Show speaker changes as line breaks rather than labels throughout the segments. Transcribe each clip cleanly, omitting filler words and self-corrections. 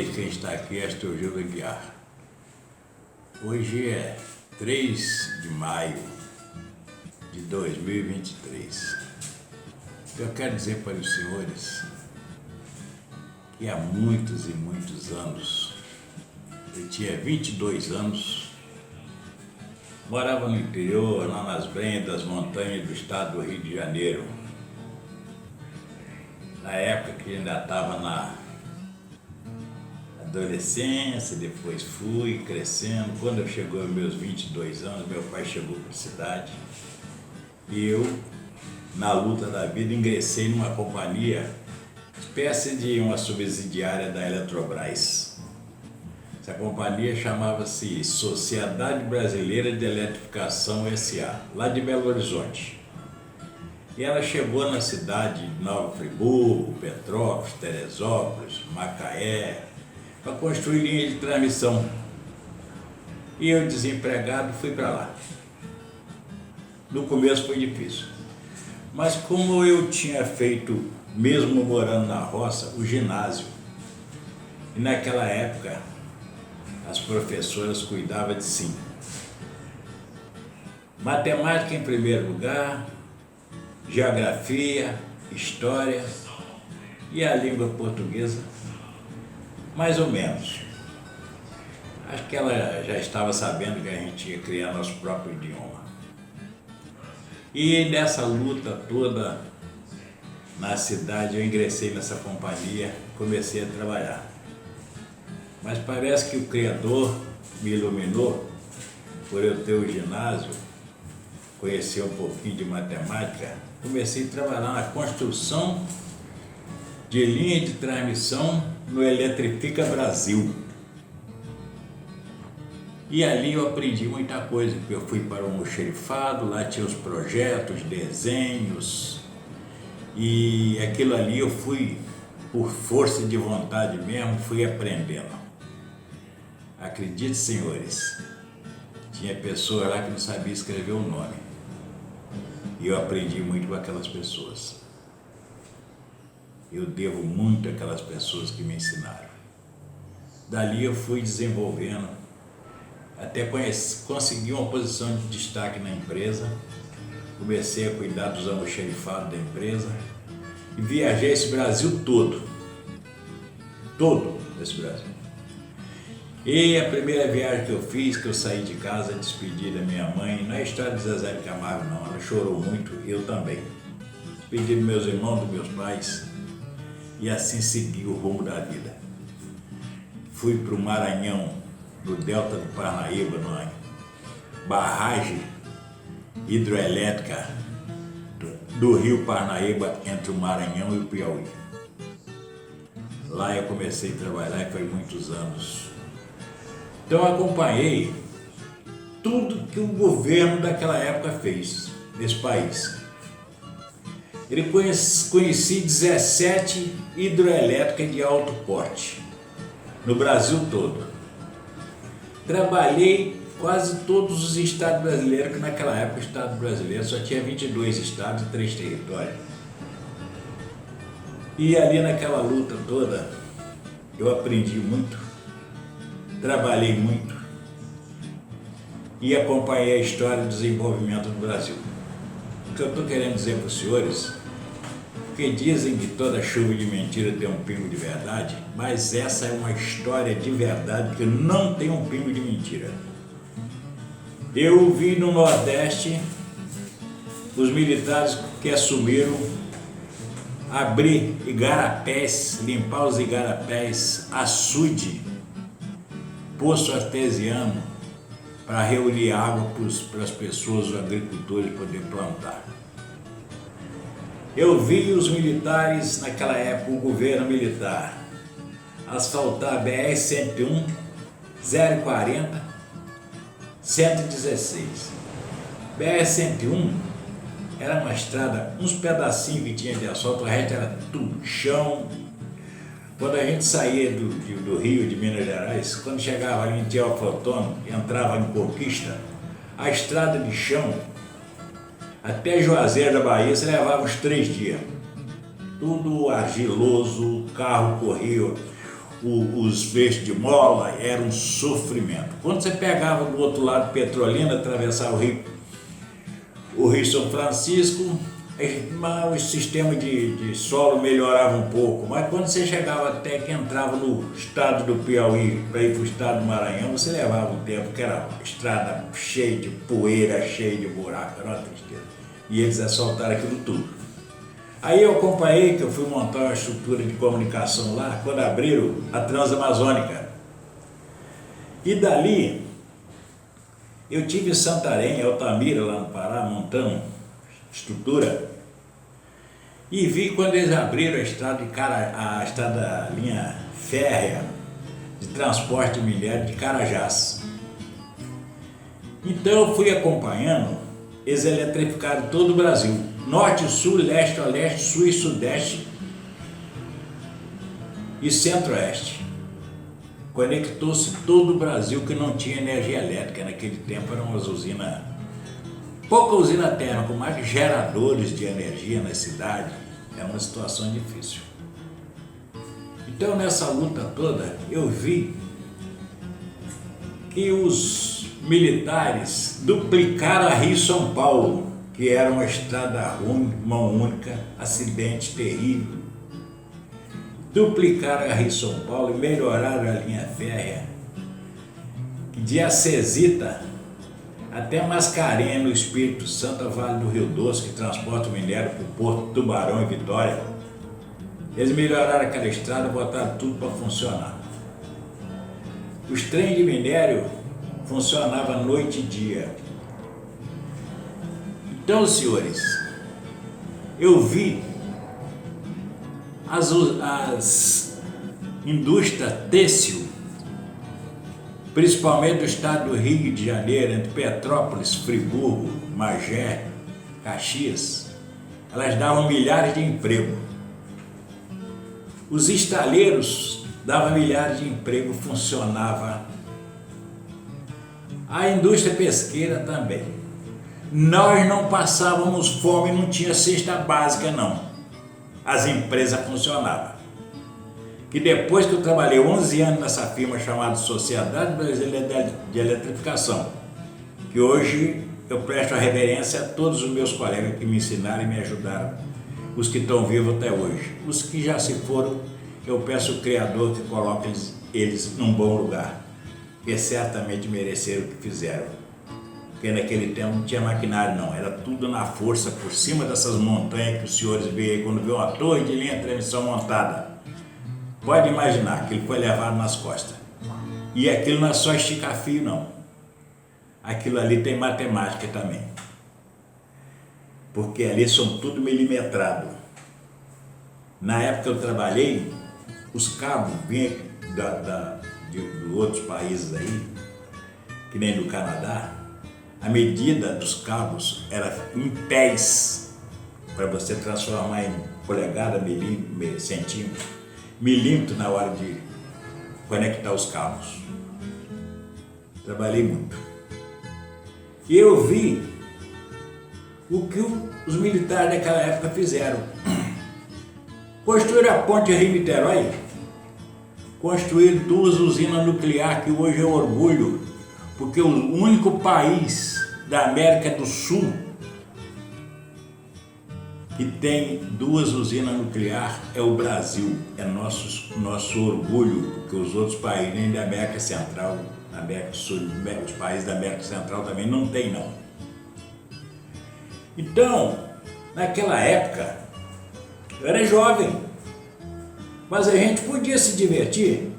vocês, quem está aqui é Astorgildo Aguiar. Hoje é 3 de maio de 2023. Eu quero dizer para os senhores que há muitos e muitos anos, eu tinha 22 anos, morava no interior, lá nas brenhas das montanhas do estado do Rio de Janeiro. Na época que ainda estava na adolescência, depois fui crescendo. Quando eu chegou aos meus 22 anos, meu pai chegou para a cidade e eu, na luta da vida, ingressei numa companhia, espécie de uma subsidiária da Eletrobras. Essa companhia chamava-se Sociedade Brasileira de Eletrificação S.A., lá de Belo Horizonte. E ela chegou na cidade de Nova Friburgo, Petrópolis, Teresópolis, Macaé, para construir linha de transmissão. E eu, desempregado, fui para lá. No começo foi difícil, mas como eu tinha feito, mesmo morando na roça, o ginásio, e naquela época as professoras cuidavam de si. Matemática em primeiro lugar, geografia, história e a língua portuguesa, mais ou menos. Acho que ela já estava sabendo que a gente ia criar nosso próprio idioma. E nessa luta toda na cidade eu ingressei nessa companhia, comecei a trabalhar. Mas parece que o Criador me iluminou por eu ter o ginásio, conhecer um pouquinho de matemática. Comecei a trabalhar na construção de linha de transmissão no Eletrifica Brasil. E ali eu aprendi muita coisa, porque eu fui para o almoxerifado, lá tinha os projetos, desenhos, e aquilo ali eu fui, por força de vontade mesmo, fui aprendendo. Acredite, senhores, tinha pessoa lá que não sabia escrever o nome. E eu aprendi muito com aquelas pessoas. Eu devo muito àquelas pessoas que me ensinaram. Dali eu fui desenvolvendo, até conseguir uma posição de destaque na empresa. Comecei a cuidar dos almoxerifados da empresa e viajei esse Brasil todo. Todo esse Brasil. E a primeira viagem que eu fiz, que eu saí de casa, despedi da minha mãe, não é a história de Zezé de Camargo não, ela chorou muito, eu também. Despedi dos meus irmãos, dos meus pais, e assim segui o rumo da vida. Fui para o Maranhão, no Delta do Parnaíba, numa barragem hidroelétrica do rio Parnaíba, entre o Maranhão e o Piauí. Lá eu comecei a trabalhar e foi muitos anos. Então eu acompanhei tudo que o governo daquela época fez nesse país. Ele conheci 17 hidroelétricas de alto porte no Brasil todo. Trabalhei quase todos os estados brasileiros, que naquela época o estado brasileiro só tinha 22 estados e 3 territórios. E ali naquela luta toda eu aprendi muito, trabalhei muito e acompanhei a história do desenvolvimento do Brasil. O que eu estou querendo dizer para os senhores, porque dizem que toda chuva de mentira tem um pingo de verdade, mas essa é uma história de verdade que não tem um pingo de mentira. Eu vi no Nordeste os militares que assumiram abrir igarapés, limpar os igarapés, açude, poço artesiano, para reunir água para as pessoas, os agricultores poderem plantar. Eu vi os militares, naquela época, o governo militar, asfaltar a BR-101, 040, 116. BR-101 era uma estrada, uns pedacinhos que tinha de asfalto, o resto era tudo chão. Quando a gente saía do Rio, de Minas Gerais, quando chegava ali em Teoflotone, entrava em Conquista, a estrada de chão, até Juazeiro da Bahia, você levava uns 3 dias. Tudo argiloso, o carro corria, os feixes de mola, era um sofrimento. Quando você pegava do outro lado de Petrolina, atravessava o Rio São Francisco, o sistema de solo melhorava um pouco, mas quando você chegava até que entrava no estado do Piauí para ir para o estado do Maranhão, você levava um tempo, que era estrada cheia de poeira, cheia de buraco, era uma tristeza. E eles assaltaram aquilo tudo. Aí eu acompanhei, que eu fui montar uma estrutura de comunicação lá, quando abriram a Transamazônica. E dali, eu tive em Santarém, Altamira, lá no Pará, montando estrutura, e vi quando eles abriram a estrada linha férrea de transporte de minério de Carajás. Então eu fui acompanhando, eles eletrificaram todo o Brasil, norte, sul, leste, oeste, sul e sudeste e centro-oeste. Conectou-se todo o Brasil que não tinha energia elétrica. Naquele tempo era umas usinas, pouca usina térmica, mais geradores de energia na cidade. É uma situação difícil. Então nessa luta toda eu vi que os militares duplicaram a Rio-São Paulo, que era uma estrada ruim, mão única, acidente terrível. Duplicaram a Rio-São Paulo e melhoraram a linha férrea de Acesita até Mascarenhas, no Espírito Santo, a Vale do Rio Doce, que transporta o minério para o Porto Tubarão e Vitória. Eles melhoraram aquela estrada, botaram tudo para funcionar. Os trens de minério funcionavam noite e dia. Então, senhores, eu vi as indústrias têxtil, principalmente do estado do Rio de Janeiro, entre Petrópolis, Friburgo, Magé, Caxias, elas davam milhares de empregos. Os estaleiros davam milhares de empregos, funcionava. A indústria pesqueira também. Nós não passávamos fome, não tinha cesta básica não. As empresas funcionavam. Que depois que eu trabalhei 11 anos nessa firma chamada Sociedade Brasileira de Eletrificação, que hoje eu presto a reverência a todos os meus colegas que me ensinaram e me ajudaram, os que estão vivos até hoje. Os que já se foram, eu peço ao Criador que coloque eles num bom lugar, que certamente mereceram o que fizeram. Porque naquele tempo não tinha maquinário não, era tudo na força, por cima dessas montanhas que os senhores veem aí, quando vê uma torre de linha de transmissão montada. Pode imaginar que ele foi levado nas costas. E aquilo não é só esticar fio não. Aquilo ali tem matemática também. Porque ali são tudo milimetrado. Na época que eu trabalhei, os cabos vinham de outros países aí, que nem do Canadá, a medida dos cabos era em pés, para você transformar em polegada, centímetro, milímetro na hora de conectar os cabos. Trabalhei muito. E eu vi o que os militares daquela época fizeram. Construíram a ponte Rio-Niterói, construíram 2 usinas nucleares, que hoje é um orgulho, porque o único país da América do Sul que tem 2 usinas nucleares é o Brasil. É nosso orgulho, porque os outros países, nem da América Central, América do Sul, os países da América Central também não tem não. Então, naquela época, eu era jovem, mas a gente podia se divertir.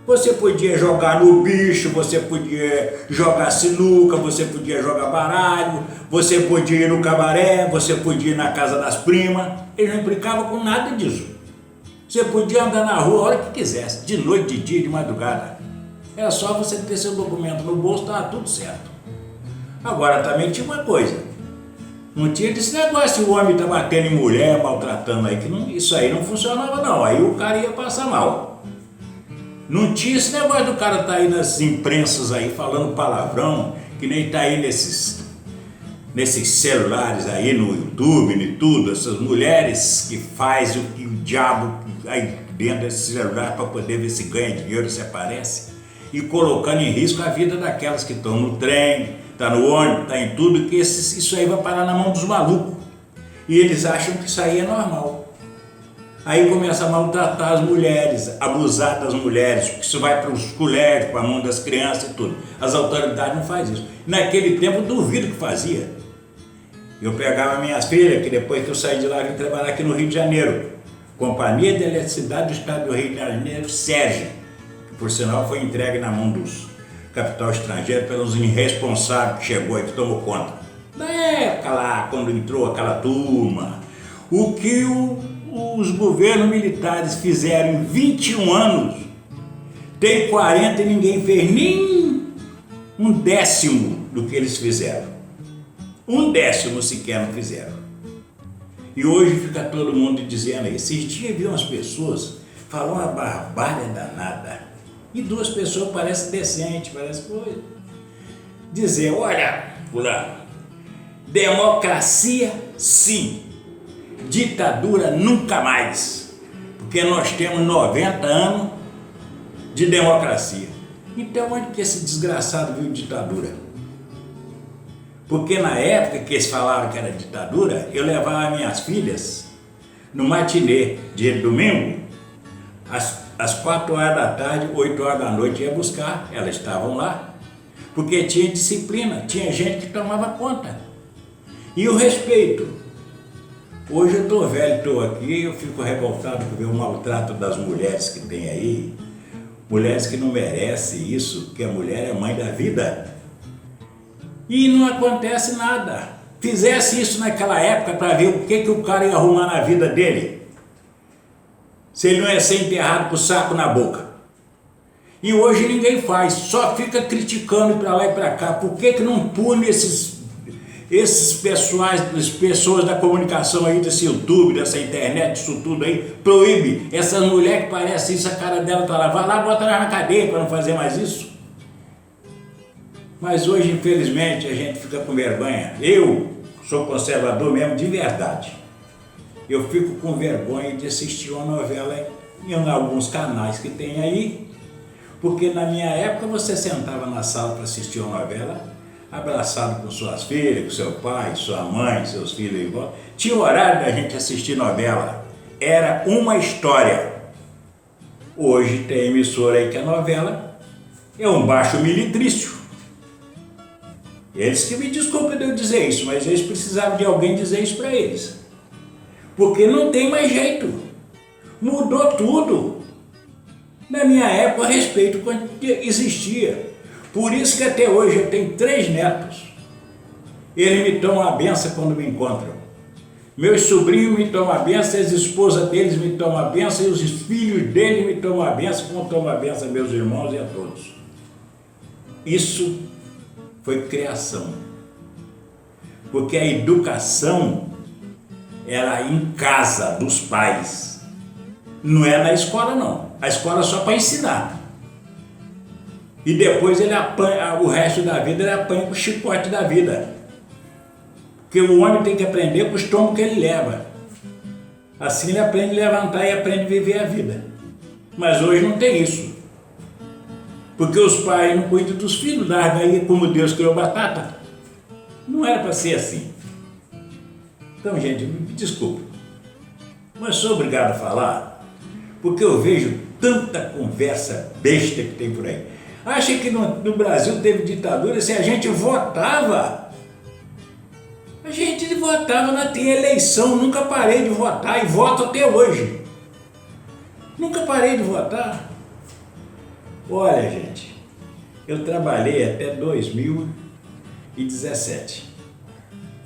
Você podia jogar no bicho, você podia jogar sinuca, você podia jogar baralho, você podia ir no cabaré, você podia ir na casa das primas. Eles não brincavam com nada disso. Você podia andar na rua a hora que quisesse, de noite, de dia, de madrugada. Era só você ter seu documento no bolso, estava tudo certo. Agora também tinha uma coisa. Não tinha esse negócio de o homem tá batendo em mulher, maltratando aí, que não, isso aí não funcionava não. Aí o cara ia passar mal. Não tinha esse negócio do cara tá aí nas imprensas aí falando palavrão, que nem tá aí nesses celulares aí no YouTube e tudo, essas mulheres que faz o que o diabo, aí dentro desse celular para poder ver se ganha dinheiro, se aparece, e colocando em risco a vida daquelas que estão no trem, está no ônibus, está em tudo, que isso aí vai parar na mão dos malucos. E eles acham que isso aí é normal. Aí começa a maltratar as mulheres, abusar das mulheres, porque isso vai para os colégios, para a mão das crianças e tudo. As autoridades não fazem isso. Naquele tempo eu duvido que fazia. Eu pegava minhas filhas, que depois que eu saí de lá, vim trabalhar aqui no Rio de Janeiro. Companhia de Eletricidade do Estado do Rio de Janeiro, SERJ, que por sinal foi entregue na mão dos capital estrangeiro pelos irresponsáveis que chegou e que tomou conta. Na época lá, quando entrou aquela turma, o que os governos militares fizeram em 21 anos, tem 40 e ninguém fez nem um décimo do que eles fizeram. Um décimo sequer não fizeram. E hoje fica todo mundo dizendo aí. Esses dias vi umas pessoas falar uma barbárie danada. E duas pessoas parecem decentes, parecem coisa. Dizer, olha, fulano, democracia sim, ditadura nunca mais. Porque nós temos 90 anos de democracia. Então onde que esse desgraçado viu ditadura? Porque na época que eles falaram que era ditadura, eu levava minhas filhas no matinê, dia de domingo, às 4 horas da tarde, 8 horas da noite, ia buscar, elas estavam lá, porque tinha disciplina, tinha gente que tomava conta. E o respeito. Hoje eu estou velho, estou aqui, eu fico revoltado por ver o maltrato das mulheres que tem aí, mulheres que não merecem isso, porque a mulher é mãe da vida. E não acontece nada. Fizesse isso naquela época para ver o que o cara ia arrumar na vida dele. Se ele não ia ser enterrado com o saco na boca. E hoje ninguém faz, só fica criticando para lá e para cá. Por que não pune esses pessoas da comunicação aí, desse YouTube, dessa internet, isso tudo aí, proíbe essas mulheres que parecem isso, a cara dela tá lá, vai lá, bota ela na cadeia para não fazer mais isso. Mas hoje, infelizmente, a gente fica com vergonha. Eu sou conservador mesmo, de verdade. Eu fico com vergonha de assistir uma novela em alguns canais que tem aí, porque na minha época você sentava na sala para assistir uma novela, abraçado com suas filhas, com seu pai, sua mãe, seus filhos e irmãos. Tinha horário da gente assistir novela. Era uma história. Hoje tem emissora aí que a novela é um baixo militrício. Eles que me desculpem de eu dizer isso, mas eles precisavam de alguém dizer isso para eles. Porque não tem mais jeito. Mudou tudo. Na minha época, respeito quando existia. Por isso que até hoje eu tenho 3 netos. Eles me dão uma benção quando me encontram. Meus sobrinhos me dão uma benção, as esposas deles me dão uma benção, e os filhos deles me dão uma benção, como dão uma benção a meus irmãos e a todos. Isso foi criação. Porque a educação era em casa dos pais. Não é na escola não. A escola é só para ensinar. E depois ele apanha, o resto da vida ele apanha com o chicote da vida. Porque o homem tem que aprender com os tombos que ele leva. Assim ele aprende a levantar e aprende a viver a vida. Mas hoje não tem isso. Porque os pais não cuidam dos filhos, larga aí como Deus criou batata. Não era para ser assim. Então, gente, me desculpe. Mas sou obrigado a falar, porque eu vejo tanta conversa besta que tem por aí. Acha que no Brasil teve ditadura se a gente votava? A gente votava, não tinha eleição, nunca parei de votar e voto até hoje. Nunca parei de votar. Olha, gente, eu trabalhei até 2017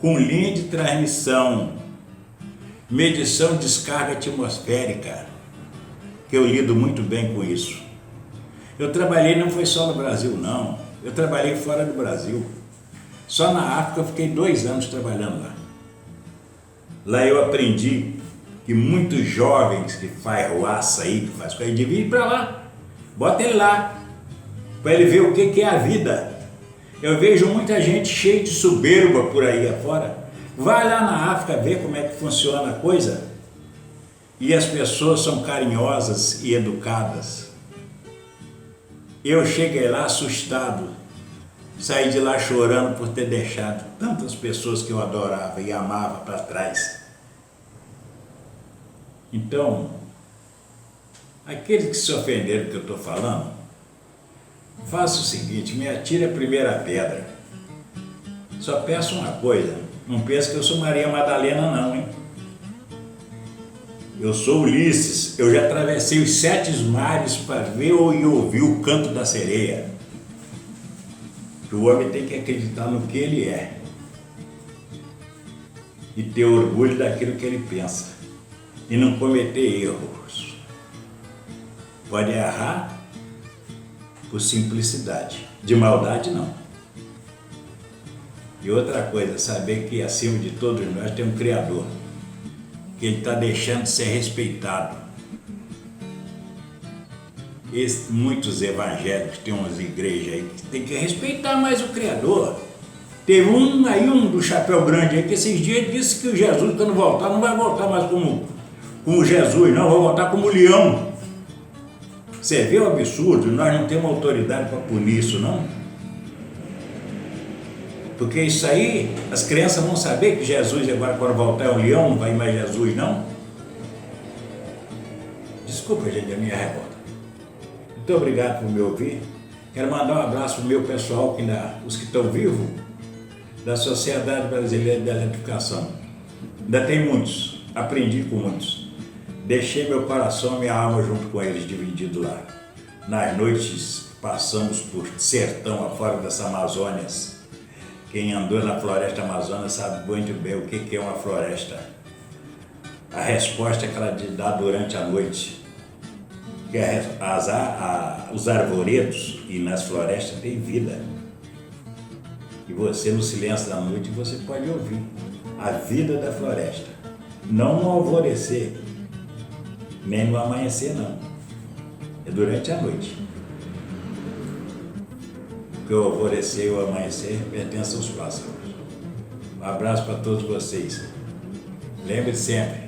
com linha de transmissão, medição de descarga atmosférica, que eu lido muito bem com isso. Eu trabalhei, não foi só no Brasil não, eu trabalhei fora do Brasil. Só na África eu fiquei 2 anos trabalhando lá. Lá eu aprendi que muitos jovens que faz roaça aí, que faz coisa, devia ir para lá. Bota ele lá, para ele ver o que é a vida. Eu vejo muita gente cheia de soberba por aí afora. Vai lá na África ver como é que funciona a coisa. E as pessoas são carinhosas e educadas. Eu cheguei lá assustado, saí de lá chorando por ter deixado tantas pessoas que eu adorava e amava para trás. Então, aqueles que se ofenderam do que eu estou falando, faça o seguinte, me atire a primeira pedra. Só peço uma coisa, não pense que eu sou Maria Madalena não, hein? Eu sou Ulisses, eu já atravessei os 7 mares para ver e ouvir o canto da sereia. O homem tem que acreditar no que ele é e ter orgulho daquilo que ele pensa e não cometer erros. Pode errar por simplicidade, de maldade não. E outra coisa, saber que acima de todos nós tem um Criador, que ele está deixando de ser respeitado. Muitos evangélicos têm umas igrejas aí que tem que respeitar mais o Criador. Teve um do chapéu grande aí que esses dias disse que o Jesus, quando voltar, não vai voltar mais como Jesus, não, vai voltar como leão. Você vê o absurdo? Nós não temos autoridade para punir isso, não? Porque isso aí, as crianças vão saber que Jesus agora, quando voltar, é um leão, não vai mais Jesus, não? Desculpa, gente, a minha revolta. Muito obrigado por me ouvir. Quero mandar um abraço para o meu pessoal, os que estão vivos, da Sociedade Brasileira de Eletrificação. Ainda tem muitos, aprendi com muitos. Deixei meu coração e minha alma junto com eles, dividido lá. Nas noites passamos por sertão afora das Amazônias. Quem andou na floresta amazônica sabe muito bem o que é uma floresta. A resposta é que ela dá durante a noite. Que os arvoredos e nas florestas tem vida. E você, no silêncio da noite, você pode ouvir a vida da floresta. Não no alvorecer, nem no amanhecer, não. É durante a noite. Porque o alvorecer e o amanhecer pertencem aos pássaros. Um abraço para todos vocês. Lembre sempre,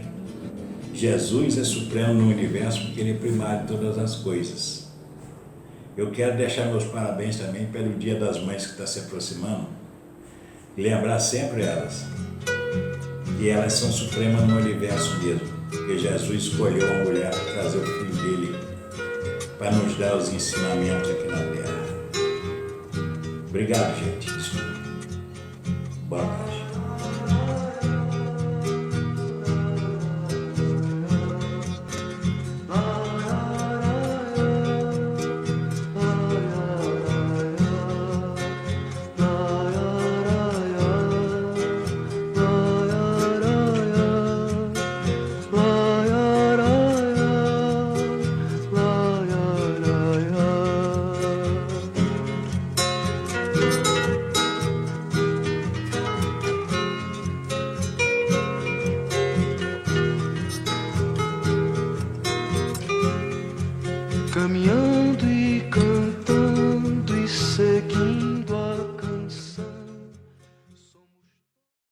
Jesus é supremo no universo porque ele é primário de todas as coisas. Eu quero deixar meus parabéns também pelo Dia das Mães que está se aproximando e lembrar sempre elas que elas são supremas no universo mesmo, porque Jesus escolheu a mulher para trazer o filho dele para nos dar os ensinamentos aqui na Terra. Obrigado, gente. Boa tarde.